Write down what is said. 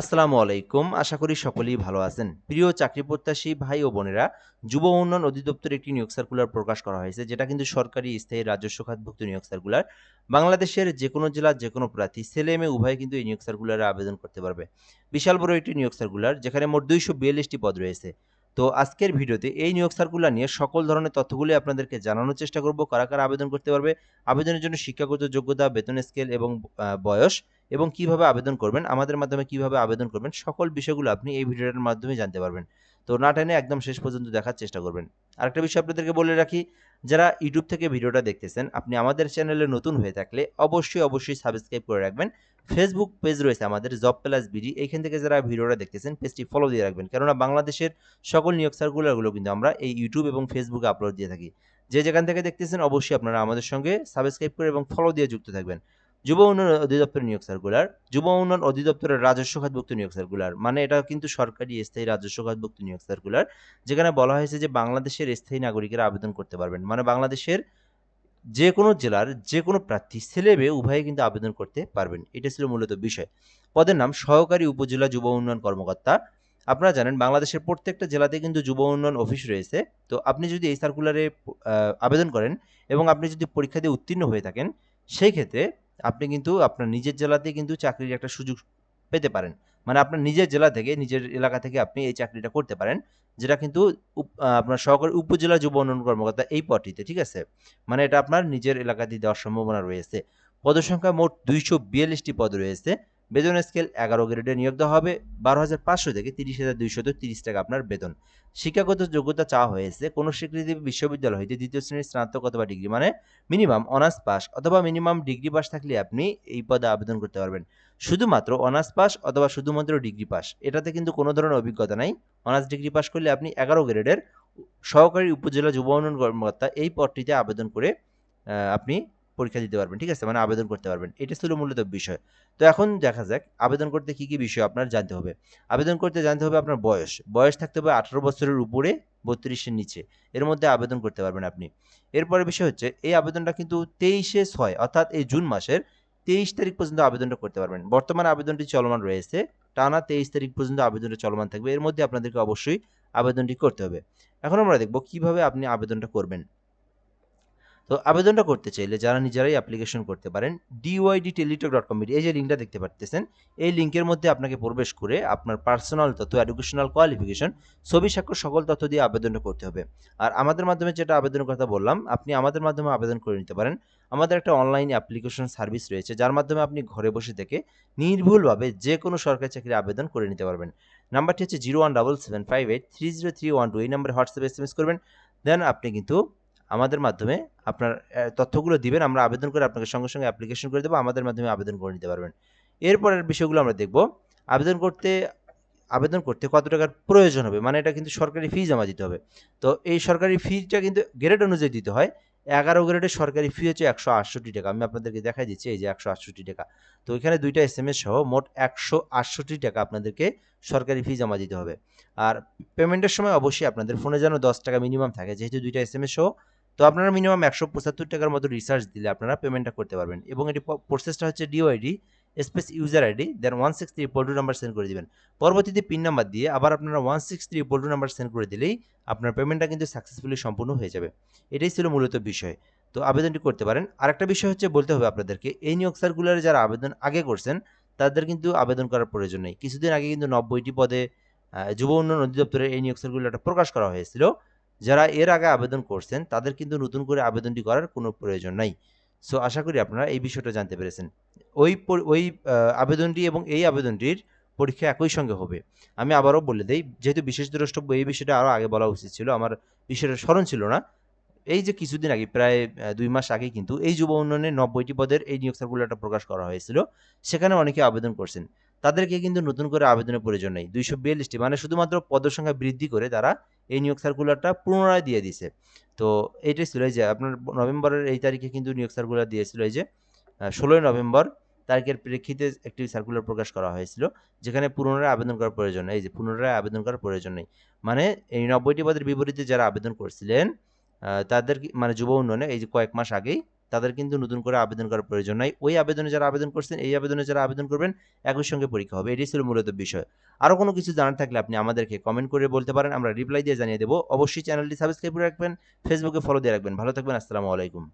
আসসালামু আলাইকুম। আশা করি সকলেই ভালো আছেন। প্রিয় চাকরি প্রত্যাশী ভাই ও বোনেরা, যুব উন্নয়ন অধিদপ্তরের একটি নিয়োগ সার্কুলার প্রকাশ করা হয়েছে, যেটা কিন্তু সরকারি স্থায়ী রাজস্ব খাতভুক্ত নিয়োগ সার্কুলার। বাংলাদেশের যেকোনো জেলার যেকোনো প্রার্থী ছেলে-মেয়ে উভয়ে কিন্তু এই নিয়োগ সার্কুলারে আবেদন করতে পারবে। বিশাল বড় একটি নিয়োগ সার্কুলার, যেখানে মোট ২৪২টি পদ রয়েছে। তো আজকের ভিডিওতে এই নিয়োগ সার্কুলার নিয়ে সকল ধরনের তথ্যগুলি আপনাদেরকে জানানোর চেষ্টা করব। কারা আবেদন করতে পারবে, আবেদনের জন্য শিক্ষাগত যোগ্যতা, বেতন স্কেল এবং বয়স এবং কিভাবে আবেদন করবেন, আমাদের মাধ্যমে কিভাবে আবেদন করবেন, সকল বিষয়গুলো আপনি এই ভিডিওটার মাধ্যমে জানতে পারবেন। তো না টেনে একদম শেষ পর্যন্ত দেখার চেষ্টা করবেন। আরেকটা বিষয় আপনাদেরকে বলে রাখি, যারা ইউটিউব থেকে ভিডিওটা দেখতেছেন, আপনি আমাদের চ্যানেলে নতুন হয়ে থাকলে অবশ্যই সাবস্ক্রাইব করে রাখবেন। ফেসবুক পেজ রয়েছে আমাদের জব প্লাস বিডি, এইখান থেকে যারা ভিডিওটা দেখতেছেন পেজটি ফলো দিয়ে রাখবেন, কেননা বাংলাদেশের সকল নিয়োগ সার্কুলারগুলো কিন্তু আমরা এই ইউটিউব এবং ফেসবুকে আপলোড দিয়ে থাকি। যে যেখান থেকে দেখতেছেন অবশ্যই আপনারা আমাদের সঙ্গে সাবস্ক্রাইব করে এবং ফলো দিয়ে যুক্ত থাকবেন। যুব উন্নয়ন অধিদপ্তরের নিয়োগ সার্কুলার, যুব উন্নয়ন অধিদপ্তরের রাজস্ব খাতভুক্ত নিয়োগ সার্কুলার, মানে এটা কিন্তু সরকারি স্থায়ী রাজস্ব খাতভুক্ত নিয়োগ সার্কুলার, যেখানে বলা হয়েছে যে বাংলাদেশের স্থায়ী নাগরিকেরা আবেদন করতে পারবেন। মানে বাংলাদেশের যে কোনো জেলার যে কোনো প্রার্থী ছেলে মেয়ে উভয়ে কিন্তু আবেদন করতে পারবেন। এটা ছিল মূলত বিষয়। পদের নাম সহকারী উপজেলা যুব উন্নয়ন কর্মকর্তা। আপনারা জানেন বাংলাদেশের প্রত্যেকটা জেলাতে কিন্তু যুব উন্নয়ন অফিস রয়েছে। তো আপনি যদি এই সার্কুলারে আবেদন করেন এবং আপনি যদি পরীক্ষা দিয়ে উত্তীর্ণ হয়ে থাকেন, সেই ক্ষেত্রে আপনি কিন্তু আপনার নিজের জেলাতেই কিন্তু চাকরির একটা সুযোগ পেতে পারেন। মানে আপনার নিজের জেলা থেকে, নিজের এলাকা থেকে আপনি এই চাকরিটা করতে পারেন। যেটা কিন্তু আপনার সহকারী উপজেলা যুব উন্নয়ন কর্মকর্তা এই পদটিতে, ঠিক আছে? মানে এটা আপনার নিজের এলাকাতেই দেওয়ার সম্ভাবনা রয়েছে। পদসংখ্যা মোট ২৪২টি পদ রয়েছে। বেতন স্কেল ১১ গ্রেডে নিয়োগ দেওয়া হবে। ১২,৫০০ থেকে ৩০,২৩০ টাকা আপনার বেতন। শিক্ষাগত যোগ্যতা চাওয়া হয়েছে কোনো স্বীকৃতি বিশ্ববিদ্যালয় হইতে ২য় শ্রেণীর স্নাতক অথবা ডিগ্রি, মানে মিনিমাম অনার্স পাস অথবা মিনিমাম ডিগ্রি পাস থাকলে আপনি এই পদে আবেদন করতে পারবেন। শুধুমাত্র অনার্স পাস অথবা শুধুমাত্র ডিগ্রি পাস, এটাতে কিন্তু কোনো ধরনের অভিজ্ঞতা নাই। অনার্স ডিগ্রি পাস করলে আপনি ১১ গ্রেডের সহকারী উপজেলা যুব উন্নয়ন কর্মকর্তা এই পদটিতে আবেদন করে আপনি পরীক্ষা দিতে পারবেন, ঠিক আছে? মানে আবেদন করতে পারবেন। এটা ছিল মূলত বিষয়। তো এখন দেখা যাক আবেদন করতে কি বিষয় আপনার জানতে হবে। আবেদন করতে জানতে হবে আপনার বয়স। বয়স থাকতে হবে ১৮ বছরের উপরে, ৩২ এর নিচে। এর মধ্যে আবেদন করতে পারবেন আপনি। এরপরের বিষয় হচ্ছে এই আবেদনটা কিন্তু ২৩/৬ অর্থাৎ এই জুন মাসের ২৩ তারিখ পর্যন্ত আবেদনটা করতে পারবেন। বর্তমানে আবেদনটি চলমান রয়েছে। টানা ২৩ তারিখ পর্যন্ত আবেদনটা চলমান থাকবে। এর মধ্যে আপনাদেরকে অবশ্যই আবেদনটি করতে হবে। এখন আমরা দেখব কিভাবে আপনি আবেদনটা করবেন। তো আবেদনটা করতে চাইলে যারা নিজেরাই অ্যাপ্লিকেশন করতে পারেন, dydteletalk.com, এই যে লিঙ্কটা দেখতে পারতেছেন, এই লিঙ্কের মধ্যে আপনাকে প্রবেশ করে আপনার পার্সোনাল তথ্য, এডুকেশনাল কোয়ালিফিকেশন, ছবি স্বাক্ষর সকল তথ্য দিয়ে আবেদনটা করতে হবে। আর আমাদের মাধ্যমে যেটা আবেদনের কথা বললাম, আপনি আমাদের মাধ্যমে আবেদন করে নিতে পারেন। আমাদের একটা অনলাইন অ্যাপ্লিকেশন সার্ভিস রয়েছে, যার মাধ্যমে আপনি ঘরে বসে থেকে নির্ভুলভাবে যে কোনো সরকারি চাকরির আবেদন করে নিতে পারবেন। নাম্বারটি হচ্ছে 017758303112, এই নাম্বারে হোয়াটসঅ্যাপে এসএমএস করবেন। দেন আপনি কিন্তু আমাদের মাধ্যমে আপনার তথ্যগুলো দিবেন। আমরা আবেদন করে আপনাকে সঙ্গে অ্যাপ্লিকেশন করে দেবো। আমাদের মাধ্যমে আবেদন করে নিতে পারবেন। এরপরের বিষয়গুলো আমরা দেখব। আবেদন করতে আবেদন করতে কত টাকার প্রয়োজন হবে? মানে এটা কিন্তু সরকারি ফি জমা দিতে হবে। তো এই সরকারি ফিটা কিন্তু গ্রেড অনুযায়ী দিতে হয়। ১১ গ্রেডের সরকারি ফি হচ্ছে ৳১৬৮ আমি আপনাদেরকে দেখাই দিচ্ছি, এই যে ৳১৬৮। তো এখানে ২ টা এসএমএস সহ মোট ৳১৬৮ আপনাদেরকে সরকারি ফি জমা দিতে হবে। আর পেমেন্টের সময় অবশ্যই আপনাদের ফোনে যেন ৳১০ মিনিমাম থাকে, যেহেতু ২ টা এসএমএস সহ। তো আপনারা মিনিমাম ৳১৭৫ মতো রিচার্জ দিলে আপনারা পেমেন্টটা করতে পারবেন, এবং এটি প্রসেসটা হচ্ছে ডিওআইডি স্পেস ইউজার আইডি দেন 16322 নাম্বার সেন্ড করে দিবেন। পরবর্তীতে পিন নাম্বার দিয়ে আবার আপনারা 16322 নাম্বার সেন্ড করে দিলেই আপনার পেমেন্টটা কিন্তু সাকসেসফুলি সম্পূর্ণ হয়ে যাবে। এটাই ছিল মূলত বিষয়। তো আবেদনটি করতে পারেন। আরেকটা বিষয় হচ্ছে বলতে হবে আপনাদেরকে, এই নিয়োগ সার্কুলারে যারা আবেদন আগে করছেন তাদের কিন্তু আবেদন করার প্রয়োজন নেই। কিছুদিন আগে কিন্তু ৯০টি পদে যুব উন্নয়ন অধিদপ্তরের এই নিয়োগ সার্কুলারটা প্রকাশ করা হয়েছিল। যারা এর আগে আবেদন করছেন তাদের কিন্তু নতুন করে আবেদনটি করার কোনো প্রয়োজন নাই। সো আশা করি আপনারা এই বিষয়টা জানতে পেরেছেন। ওই আবেদনটি এবং এই আবেদনটির পরীক্ষা একই সঙ্গে হবে। আমি আবারও বলে দেই, যেহেতু বিশেষ দ্রষ্টব্য এই বিষয়টা আরও আগে বলা উচিত ছিল। আমার বিষয়টা স্মরণ ছিল না। এই যে কিছুদিন আগে প্রায় ২ মাস আগে কিন্তু এই যুব উন্নয়নের ৯০টি পদের এই নিয়োগ সার্কুলারটা প্রকাশ করা হয়েছিল। সেখানে অনেকে আবেদন করছেন। তাদেরকে কিন্তু নতুন করে আবেদনের প্রয়োজন নেই। ২৪২টি, মানে শুধুমাত্র পদের সংখ্যা বৃদ্ধি করে তারা এই নিয়োগ সার্কুলারটা পুনরায় দিয়ে দিছে। তো এইটাই ছিল, এই যে আপনার নভেম্বরের এই তারিখে কিন্তু নিয়োগ সার্কুলার দিয়েছিল, এই যে ১৬ই নভেম্বর তারিখের প্রেক্ষিতে একটি সার্কুলার প্রকাশ করা হয়েছিল, যেখানে পুনরায় আবেদন করার প্রয়োজন নেই। এই যে পুনরায় আবেদন করার প্রয়োজন নেই। মানে এই ৯০টি পদের বিপরীতে যারা আবেদন করছিলেন তাদের মানে যুব উন্নয়নে এই যে কয়েক মাস আগেই তাদের কিন্তু নতুন করে আবেদন করার প্রয়োজন নাই। ওই আবেদনে যারা আবেদন করছেন, এই আবেদনে যারা আবেদন করবেন, একই সঙ্গে পরীক্ষা হবে। এটাই ছিল মূলত বিষয়। আরও কোনো কিছু জানার থাকলে আপনি আমাদেরকে কমেন্ট করে বলতে পারেন। আমরা রিপ্লাই দিয়ে জানিয়ে দেব। অবশ্যই চ্যানেলটি সাবস্ক্রাইব করে রাখবেন, ফেসবুকে ফলো দিয়ে রাখবেন। ভালো থাকবেন। আসসালামু আলাইকুম।